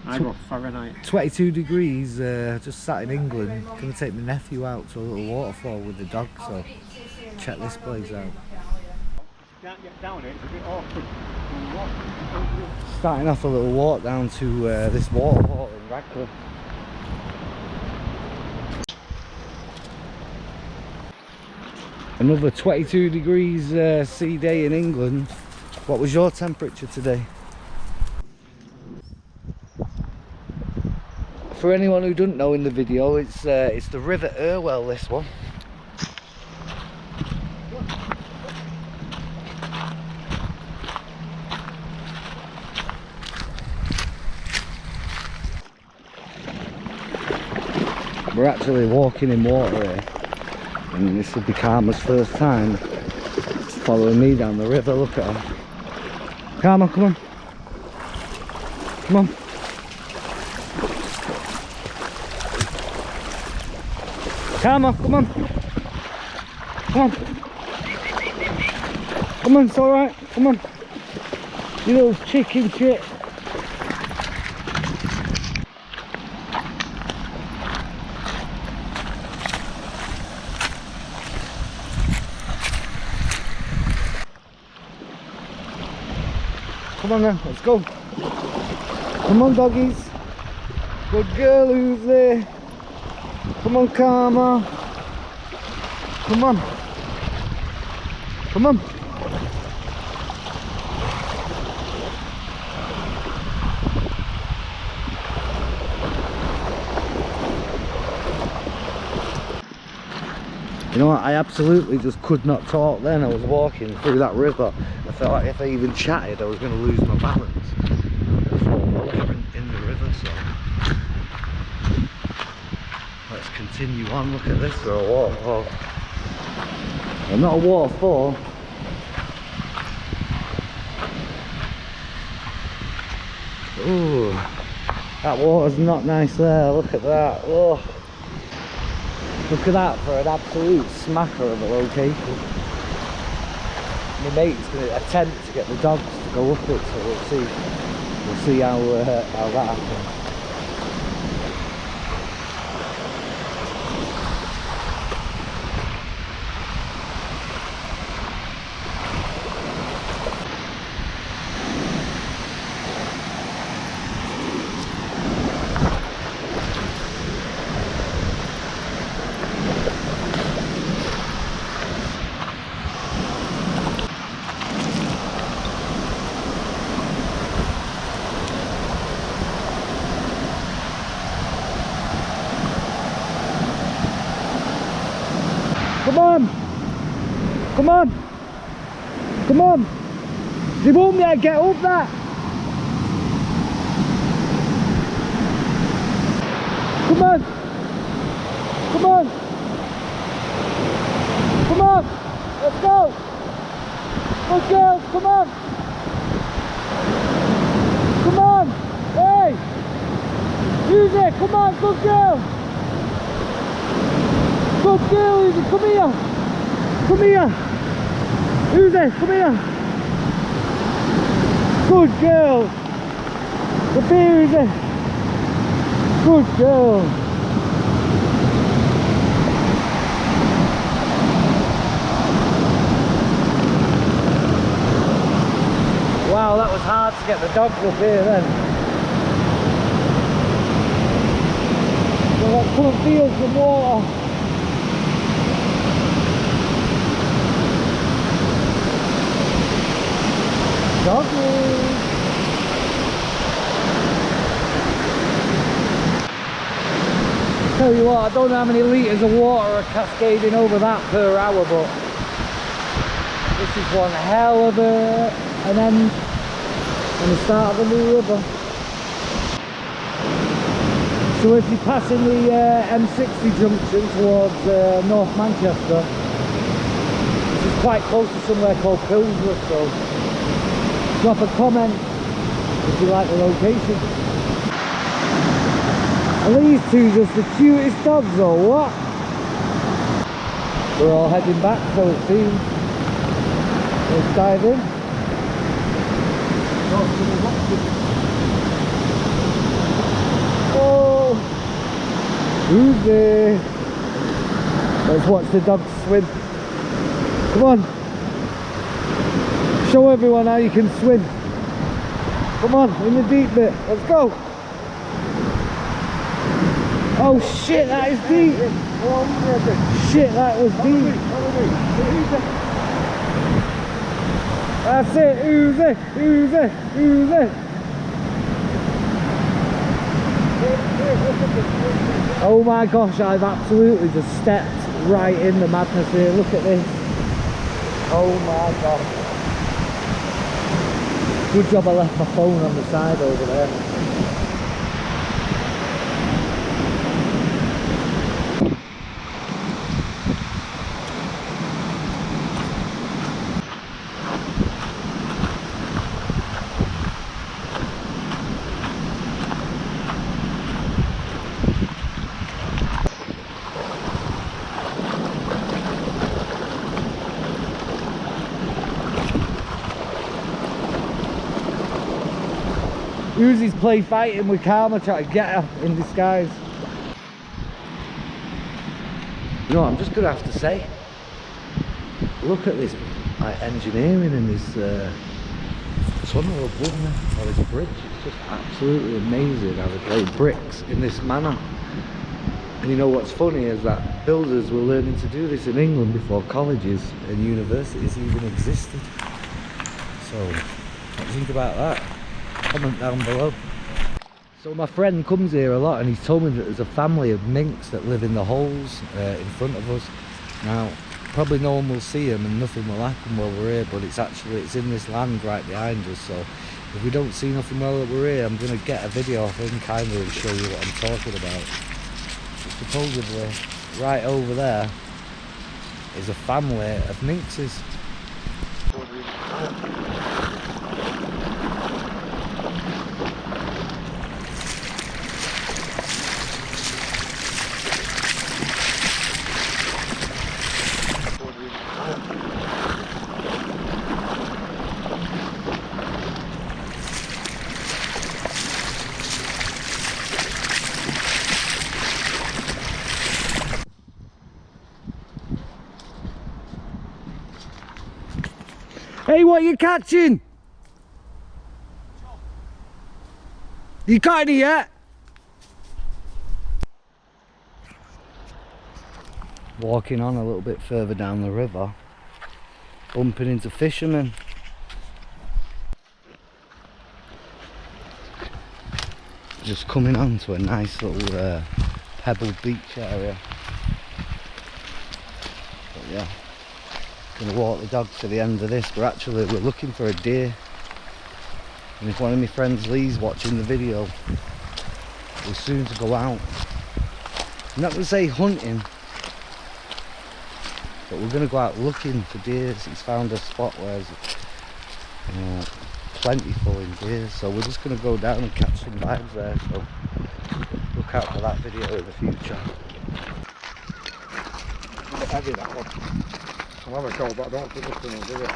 I got Fahrenheit. 22 degrees, just sat in England. Gonna take my nephew out to a little waterfall with the dog, so check this place out. Can't get down it, it's a bit awkward. Starting off a little walk down to this waterfall in Radcliffe. Another 22 degrees sea day in England. What was your temperature today? For anyone who doesn't know in the video, it's the River Irwell, this one. We're actually walking in water here, and this will be Karma's first time following me down the river. Look at her. Karma, come on. Come on. Karma, come on. Come on. Come on, it's alright. Come on. You little chicken shit. Come on now, let's go. Come on, doggies. Good girl, who's there? Come on, Karma. Come on. Come on. You know what, I absolutely just could not talk then. I was walking through that river. I felt like if I even chatted, I was going to lose my balance. I fall over in the river, so let's continue on. Look at this for a waterfall. Well, not a waterfall. Ooh, that water's not nice there. Look at that. Oh. Look at that for an absolute smacker of a location. My mate's going to attempt to get the dogs to go up it, so we'll see how that happens. Come on! Come on! Come on! They won't be able to get up that! Come on! Come on! Come on! Let's go! Good girls, come on! Come on! Hey! Use it! Come on, good girl! Good girl, Uzi, come here! Come here! Uzi, come here! Good girl! Come here, Uzi! Good girl! Wow, that was hard to get the dogs up here then. Well, I couldn't feel some water. Doggy! Tell you what, I don't know how many litres of water are cascading over that per hour, but this is one hell of an end and the start of a new river. So if you're passing the M60 junction towards North Manchester, this is quite close to somewhere called Pilsworth, so drop a comment if you like the location. Are these two just the cutest dogs or what? We're all heading back, so it seems. Let's dive in. Who's there? Let's watch the dogs swim. Come on. Show everyone how you can swim. Come on, in the deep bit. Let's go. Oh shit, that is deep. Shit, that was deep. That's it. Who's it? Who's it? Who's it? Oh my gosh, I've absolutely just stepped right in the madness here. Look at this. Oh my gosh. Good job I left my phone on the side over there. Uzi's play fighting with Karma, trying to get her in disguise. You know, I'm just gonna have to say, look at this engineering in this tunnel above me, or this bridge. It's just absolutely amazing how they lay bricks in this manner. And you know what's funny is that builders were learning to do this in England before colleges and universities even existed. So, what do you think about that? Comment down below. So my friend comes here a lot and he's told me that there's a family of minks that live in the holes in front of us. Now probably no one will see them and nothing will happen while we're here, but it's in this land right behind us, so if we don't see nothing while we're here, I'm going to get a video of him kindly and show you what I'm talking about. Supposedly right over there is a family of minxes. Hey, what are you catching? You caught any yet? Walking on a little bit further down the river, bumping into fishermen. Just coming on to a nice little pebbled beach area. But yeah. Gonna walk the dog to the end of this, but actually we're looking for a deer, and if one of my friends Lee's watching the video, we're soon to go out. I'm not gonna say hunting, but we're gonna go out looking for deer. He's found a spot where there's plentiful in deer, so we're just gonna go down and catch some vibes there, so look out for that video in the future. Heavy, that one. I'll have a go, but I don't think this thing will do it.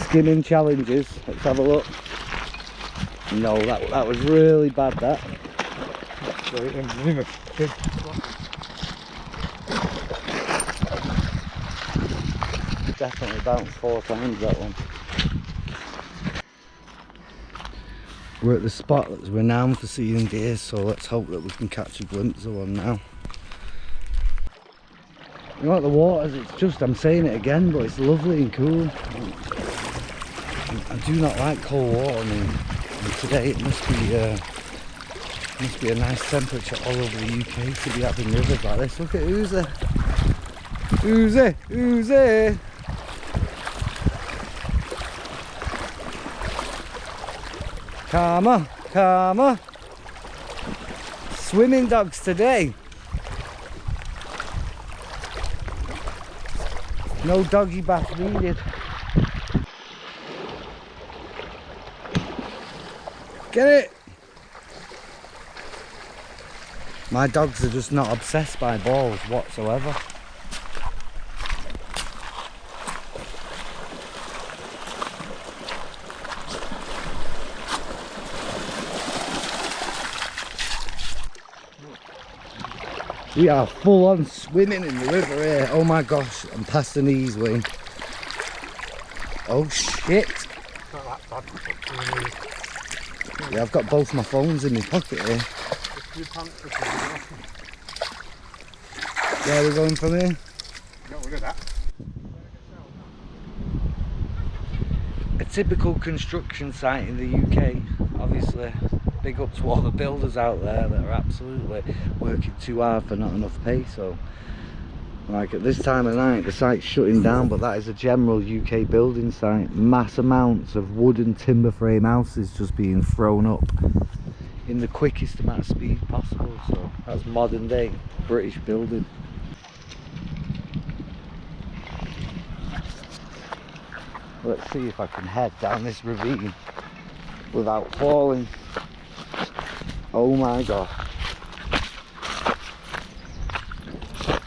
Skimming challenges, let's have a look. No, that was really bad, that. Definitely bounced 4 times, that one. We're at the spot that's renowned for seeing deer, so let's hope that we can catch a glimpse of one now. You know what, the waters, it's just, I'm saying it again, but it's lovely and cool. I do not like cold water, I mean, and today it must be a nice temperature all over the UK to be having rivers like this. Look at who's there. Who's there? Who's there? Karma, Karma. Swimming dogs today. No doggy bath needed. Get it! My dogs are just not obsessed by balls whatsoever. We are full on swimming in the river here. Oh my gosh, I'm past the knees, Wayne. Oh shit. Not that bad. Yeah, I've got both my phones in my pocket here. Where are we going from here? Got rid of that. A typical construction site in the UK, obviously. Big up to all the builders out there that are absolutely working too hard for not enough pay. So, like at this time of night, the site's shutting down, but that is a general UK building site. Mass amounts of wooden timber frame houses just being thrown up in the quickest amount of speed possible. So that's modern day British building. Let's see if I can head down this ravine without falling. Oh my god.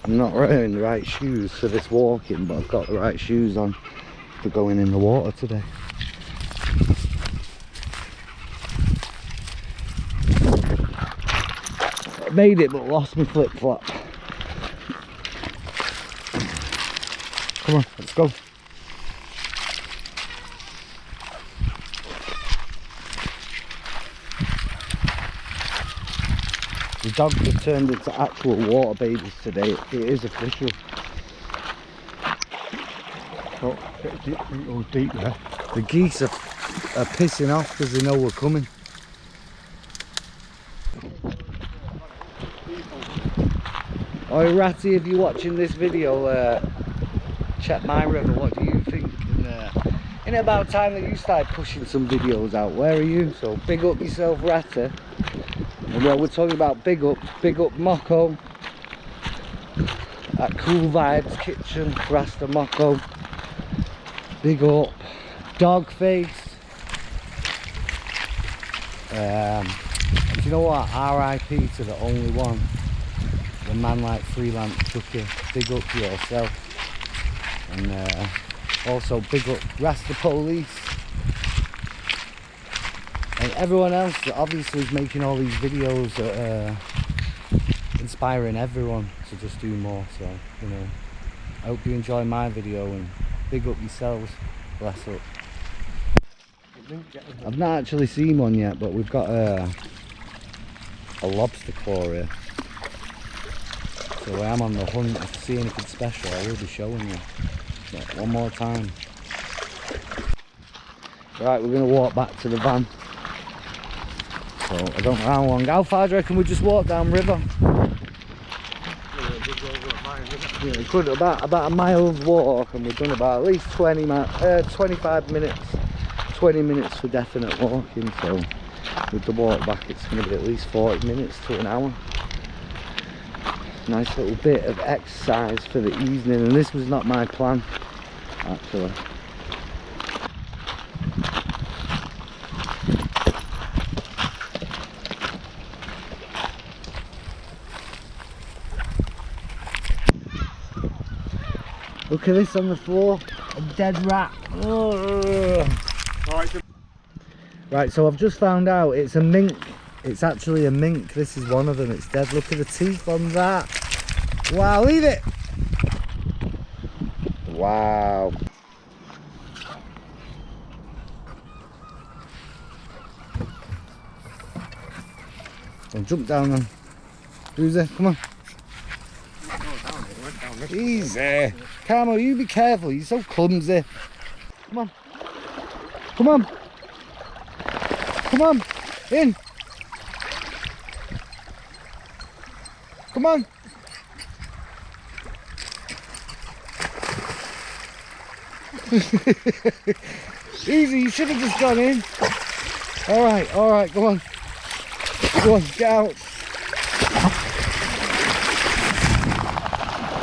I'm not wearing the right shoes for this walking, but I've got the right shoes on for going in the water today. I made it but lost my flip-flop. Come on, let's go. The dogs have turned into actual water babies today. It is official. Oh, deep there. The geese are pissing off because they know we're coming. Oi Ratty, if you're watching this video, check my river, what do you think? And, in about time that you start pushing some videos out, where are you? So big up yourself, Ratty. And well, we're talking about big up Mocko at Cool Vibes Kitchen, Rasta Mocko. Big up Dogface. And do you know what? RIP to the only one, the man like Freelance Chucky. Big up to yourself. And also big up Rasta Police. And everyone else that obviously is making all these videos that inspiring everyone to just do more. So, you know, I hope you enjoy my video and big up yourselves. Bless up. I've not actually seen one yet, but we've got a lobster claw here. So I am on the hunt. If I see anything special, I will be showing you. But one more time. Right, we're going to walk back to the van. So I don't know how long. How far do you reckon we just walk down river? Yeah, we could about a mile's walk, and we've done about at least 25 minutes. 20 minutes for definite walking. So with the walk back, it's going to be at least 40 minutes to an hour. Nice little bit of exercise for the evening, and this was not my plan actually. Look at this on the floor, a dead rat. Oh. Right, so I've just found out it's a mink. It's actually a mink. This is one of them. It's dead. Look at the teeth on that. Wow, leave it. Wow. Well, jump down then. Who's there? Come on. Easy. Carmo, you be careful. You're so clumsy. Come on. Come on. Come on. In. Come on. Easy, you should have just gone in. Alright, go on. Go on, get out.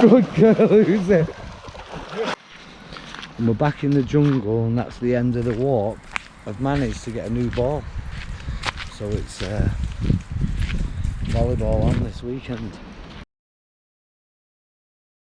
Good girl, who's it? And we're back in the jungle, and that's the end of the walk. I've managed to get a new ball. So it's volleyball on this weekend.